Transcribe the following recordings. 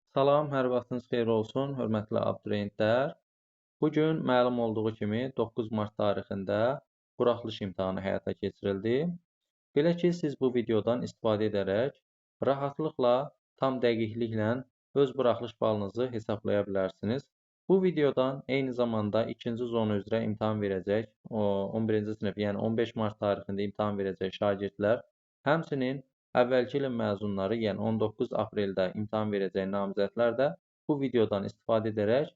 Salam, hər vaxtınız xeyir olsun, hörmətli abituriyentlər. Bugün məlum olduğu kimi 9 mart tarixində buraxılış imtahanı həyata keçirildi. Belə ki, siz bu videodan istifadə edərək rahatlıqla, tam dəqiqliklə öz buraxılış balınızı hesablaya bilərsiniz. Bu videodan eyni zamanda ikinci zona üzrə imtahan verəcək, 11-ci sinif, yəni 15 mart tarixində imtahan verəcək şagirdlər, həmçinin əvvəlki ilin məzunları, yəni 19 apreldə imtahan verəcək namizədlər də bu videodan istifadə edərək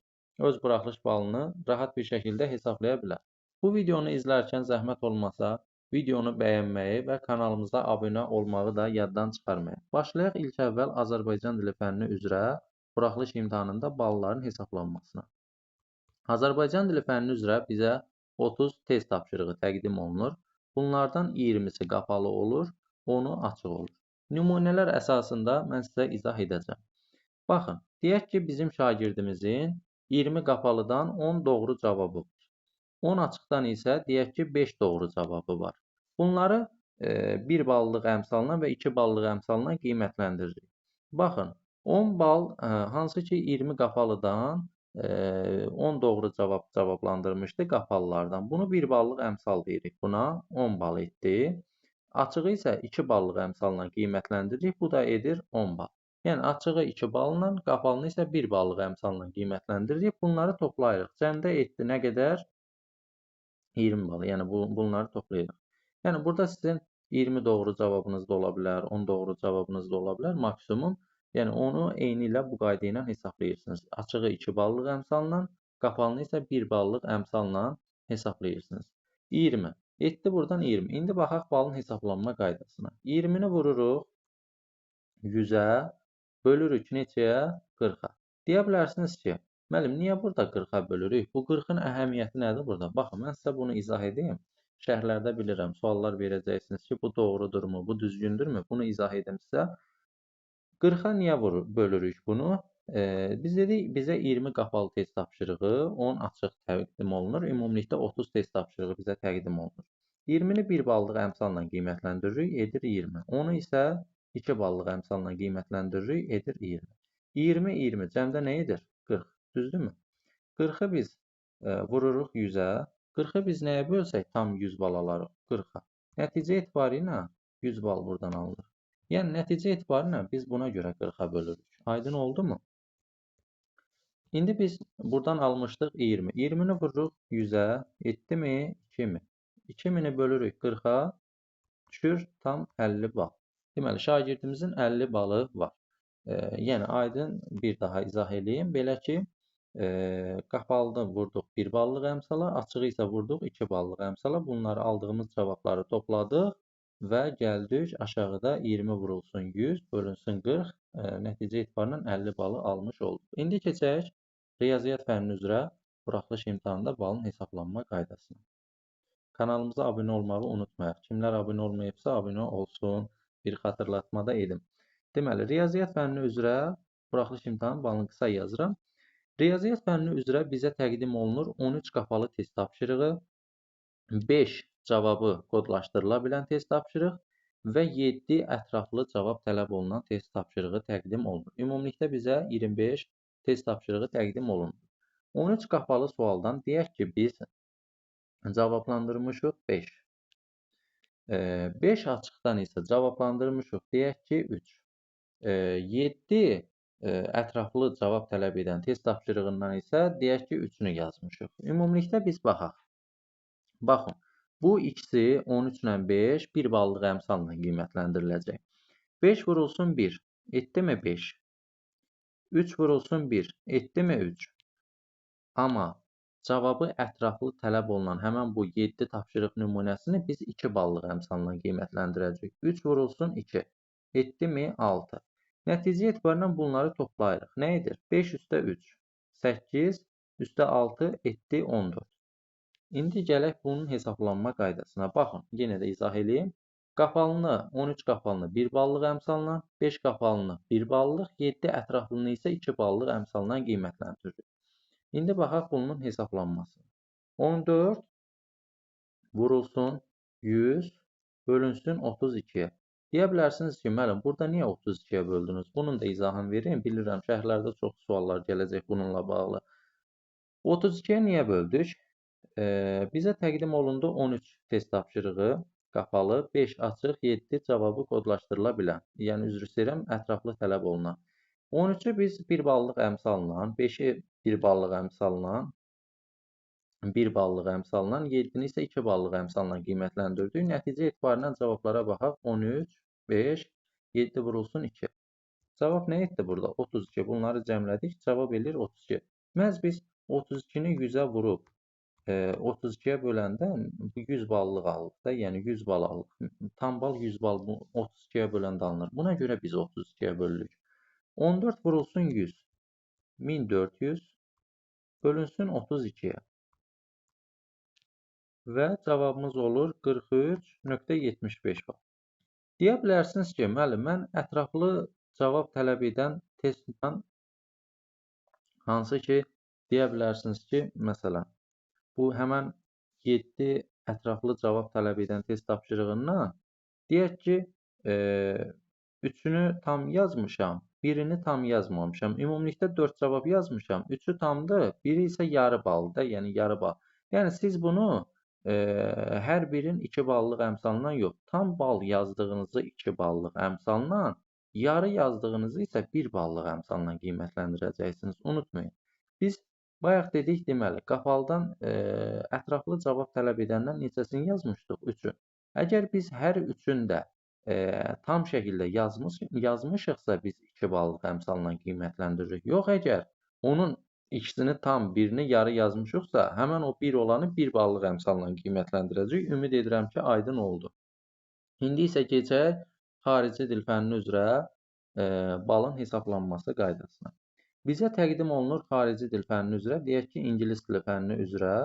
öz buraxılış balını rahat bir şəkildə hesablaya bilər. Bu videonu izlərkən zəhmət olmasa, videonu bəyənməyi və kanalımıza abunə olmağı da yaddan çıxarmayın. Başlayaq ilk əvvəl Azərbaycan dili fənni üzrə buraxılış imtahanında balların hesablanmasına. Azərbaycan dili fənni üzrə bizə 30 test tapşırığı təqdim olunur. Bunlardan 20-si qapalı olur, 10-u açıq olur. Nümunələr əsasında mən sizə izah edəcəm. Baxın, deyək ki, bizim şagirdimizin 20 qapalıdan 10 doğru cavabı var. 10 açıqdan isə deyək ki, 5 doğru cavabı var. Bunları 1 ballıq əmsalla və 2 ballıq əmsalla qiymətləndiririk. Baxın, 10 bal, hansı ki 20 qapalıdan 10 doğru cavab cavablandırmışdı qapalılardan. Bunu 1 ballıq əmsal deyirik. Buna 10 bal etdi. Açığı isə 2 ballıq əmsalla qiymətləndiririk. Bu da edir 10 bal. Yəni açığı 2 balla, qapalını isə 1 ballıq əmsalla qiymətləndiririk. Bunları toplayırıq. Cəmdə etdi nə qədər? 20 bal. Yəni bunları toplayırıq. Yəni burada sizin 20 doğru cavabınız da ola bilər, 10 doğru cavabınız da ola bilər maksimum. Yəni onu eyni ilə bu qayda ilə hesablayırsınız. Açığı 2 ballıq əmsalla, qapalını isə 1 ballıq əmsalla hesablayırsınız. 20. Etdi buradan 20. İndi baxaq balın hesablanma qaydasına. 20-ni vururuq 100-ə, bölürük neçəyə? 40-a. Deyə bilərsiniz ki, müəllim, niyə burada 40-a bölürük? Bu 40-ın əhəmiyyəti nədir burada? Baxın, mən sizə bunu izah edeyim. Şərhlərdə bilirəm, suallar verəcəksiniz ki, bu doğrudurmu, bu düzgündürmü? Bunu izah edim sizə. 40-a niyə bölürük bunu? Biz dedik, bizə 20 qapalı test tapşırığı, 10 açıq təqdim olunur. Ümumilikdə 30 test tapşırığı bizə təqdim olunur. 20-ni 1 ballıq əmsalla qiymətləndiririk, edir 20. Onu isə 2 ballıq əmsalla qiymətləndiririk, edir 20. 20, 20, cəmdə nə edir? 40, düzdürmü? 40-ı biz vururuq 100-ə. 40-ı biz nəyə bölsək tam 100 bal alarıq? 40-a. Nəticə etibarı ilə 100 bal buradan alınır. Yəni, nəticə etibarı ilə biz buna görə 40-a bölürük. Aydın oldu mu? İndi biz buradan almışdıq 20. 20-ni vururuq 100-ə. Etdi mi? 2000. 2000-i bölürük 40-a. Düşür tam 50 bal. Deməli, şagirdimizin 50 balı var. Yəni, aydın bir daha izah edeyim. Belə ki, qapalıdan vurduq 1 ballıq əmsala, açığı isə vurduq 2 ballıq əmsala. Bunları aldığımız cavabları topladıq və gəldik aşağıda 20 vurulsun 100, bölünsün 40, nəticə etibarından 50 balı almış olduq. İndi keçək riyaziyyat fənni üzrə buraxılış imtahanında balın hesablanma qaydasına. Kanalımıza abunə olmağı unutmayaq. Kimlər abunə olmayıbsa, abunə olsun. Bir xatırlatma da edim. Deməli, riyaziyyat fənni üzrə buraxılış imtahanı balını qısa yazıram. Riyaziyyat fənni üzrə bizə təqdim olunur 13 qapalı test tapşırığı, 5 cavabı kodlaşdırıla bilən test tapşırıq və 7 ətraflı cavab tələb olunan test tapşırığı təqdim olunur. Ümumilikdə bizə 25 test tapşırığı təqdim olunur. 13 qapalı sualdan deyək ki, biz cavablandırmışıq 5. 5 açıqdan isə cavablandırmışıq, deyək ki, 3. 7 ətraflı cavab tələb edən test tapşırığından isə deyək ki, 3-ünü yazmışıq. Ümumilikdə biz baxaq. Baxın, bu ikisi 13 ilə 5, 1 ballıq əmsalla qiymətləndiriləcək. 5 vurulsun 1, etdimi 5? 3 vurulsun 1, etdimi 3? Amma cavabı ətraflı tələb olunan həmən bu 7 tapşırıq nümunəsini biz 2 ballıq əmsalla qiymətləndirəcəyik. 3 vurulsun 2. Etdi mi? 6. Nəticə etibarından bunları toplayırıq. Nə edir? 5 üstə 3. 8 üstə 6 etdi 14. İndi gələk bunun hesablanma qaydasına. Baxın, yenə də izah edeyim. Qapalını, 13 qapalını 1 ballıq əmsalla, 5 qapalını 1 ballıq, 7 ətraflını isə 2 ballıq əmsalla qiymətləndiririk. İndi baxaq bunun hesablanmasına. 14 vurulsun 100, bölünsün 32-yə. Deyə bilərsiniz ki, müəllim, burada niyə 32-yə böldünüz? Bunun da izahını verin. Bilirəm, şərhlərdə çox suallar gələcək bununla bağlı. 32-yə niyə böldük? Bizə təqdim olundu 13 test tapşırığı, qapalı, 5 açıq, 7 cavabı kodlaşdırıla bilən. Yəni, üzr istəyirəm, ətraflı tələb olunan. 13-ü biz 1 ballıq əmsalla, 5-i 1 ballıq əmsalla, 1 ballıq əmsalla, 7-ni isə 2 ballıq əmsalla qiymətləndirdik. Nəticə etibarından cavablara baxaq. 13, 5, 7 vurulsun 2. Cavab nə etdi burada? 32. Bunları cəmlədik, cavab edir 32. Məhz biz 32-ni 100-ə vurub 32-yə böləndə 100 ballıq alırıq da, yəni 100 bal alırıq. Tam bal 100 bal 32-yə böləndə alınır. Buna görə biz 32-yə bölürük. 14 vurulsun 100, 1400 bölünsün 32-yə. Və cavabımız olur 43.75 bal. Deyə bilərsiniz ki, müəllim, mən ətraflı cavab tələb edən testlə hansı ki, deyə bilərsiniz ki, məsələn, bu həmən 7 ətraflı cavab tələb edən test tapşırığından deyək ki, 3-ünü tam yazmışam, 1-ini tam yazmamışam. Ümumilikdə 4 cavab yazmışam, 3-ü tamdır, 1-i isə yarı baldır, yəni yarı bal. Yəni siz bunu hər birin 2 ballıq əmsalından yox, tam bal yazdığınızı 2 ballıq əmsalından, yarı yazdığınızı isə 1 ballıq əmsalından qiymətləndirəcəksiniz. Unutmayın. Biz bayaq dedik, deməli, qapalıdan ətraflı cavab tələb edəndən neçəsini yazmışdıq? 3-ü. Əgər biz hər 3-ünü də tam şəkildə yazmışıqsa, biz 2 ballıq əmsalla qiymətləndiririk. Yox, əgər onun ikisini tam, birini yarı yazmışıqsa, həmən o 1 olanı 1 ballıq əmsalla qiymətləndirəcək. Ümid edirəm ki, aydın oldu. İndi isə keçək xarici dil fənni üzrə balın hesablanması qaydasına. Bizə təqdim olunur xarici dil fənni üzrə, deyək ki, ingilis dili fənni üzrə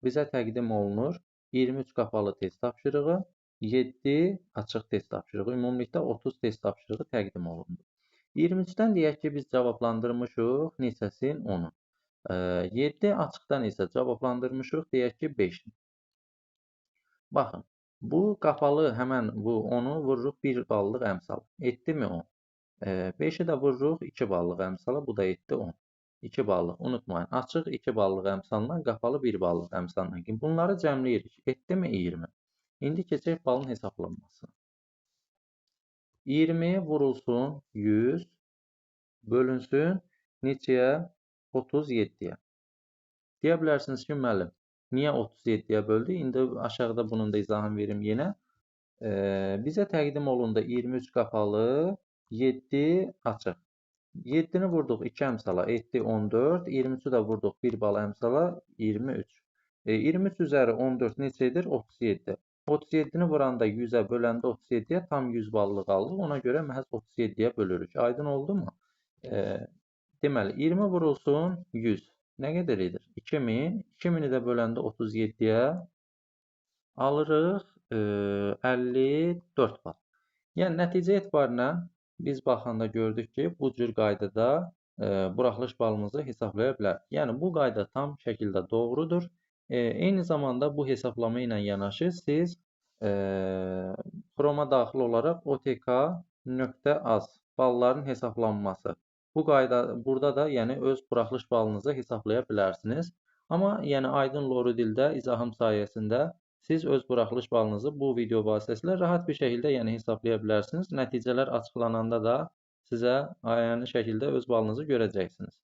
bizə təqdim olunur 23 qapalı test tapşırığı, 7 açıq test tapşırığı, ümumilikdə 30 test tapşırığı təqdim olundu. 23-dən deyək ki, biz cavablandırmışıq neçəsin? 10-u. 7 açıqdan isə cavablandırmışıq, deyək ki, 5-ni. Baxın, bu qapalı həmən bu 10-u vururuq 1 ballıq əmsal. Etdimi 10? 5-i də vururuq 2 ballıq əmsala, bu da etdi 10. 2 ballıq, unutmayın, açıq 2 ballıq əmsalla, qapalı 1 ballıq əmsalla. Bunları cəmləyirik, etdimi 20? İndi keçək balın hesablanmasına. 20 vurulsun 100, bölünsün neçəyə? 37-yə. Deyə bilərsiniz ki, müəllim, niyə 37-yə böldü? İndi aşağıda bunun da izahını verim yenə. Bizə təqdim olundu 23 qapalı, 7 açıq. 7-ni vurduq 2 əmsala, etdi 14. 23-ü də vurduq 1 bal əmsala, 23. 23 üzəri 14 neçə edir? 37. 37-ni vuranda 100-ə böləndə 37-yə tam 100 ballıq aldıq. Ona görə məhz 37-yə bölürük. Aydın oldu mu? Deməli, 20 vurulsun 100. Nə qədər edir? 2000. 2000-i də böləndə 37-yə alırıq 54 bal. Yəni, nəticə etibarından biz baxanda gördük ki, bu cür qaydada buraxılış balımızı hesablaya bilərik. Yəni, bu qayda tam şəkildə doğrudur. Eyni zamanda bu hesablama ilə yanaşı siz Chrome-a daxil olaraq OTK.az balların hesablanması. Bu qayda burada da yəni öz buraxılış balınızı hesablaya bilərsiniz. Amma yəni aydın loru dildə izahım sayəsində siz öz buraxılış balınızı bu video vasitəsilə rahat bir şəkildə yəni hesablaya bilərsiniz. Nəticələr açıqlananda da sizə ayəni şəkildə öz balınızı görəcəksiniz.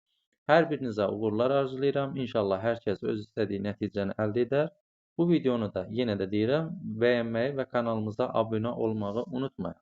Hər birinizə uğurlar arzulayıram. İnşallah hər kəs öz istədiyi nəticəni əldə edər. Bu videonu da yenə də deyirəm, bəyənməyi və kanalımıza abunə olmağı unutmayın.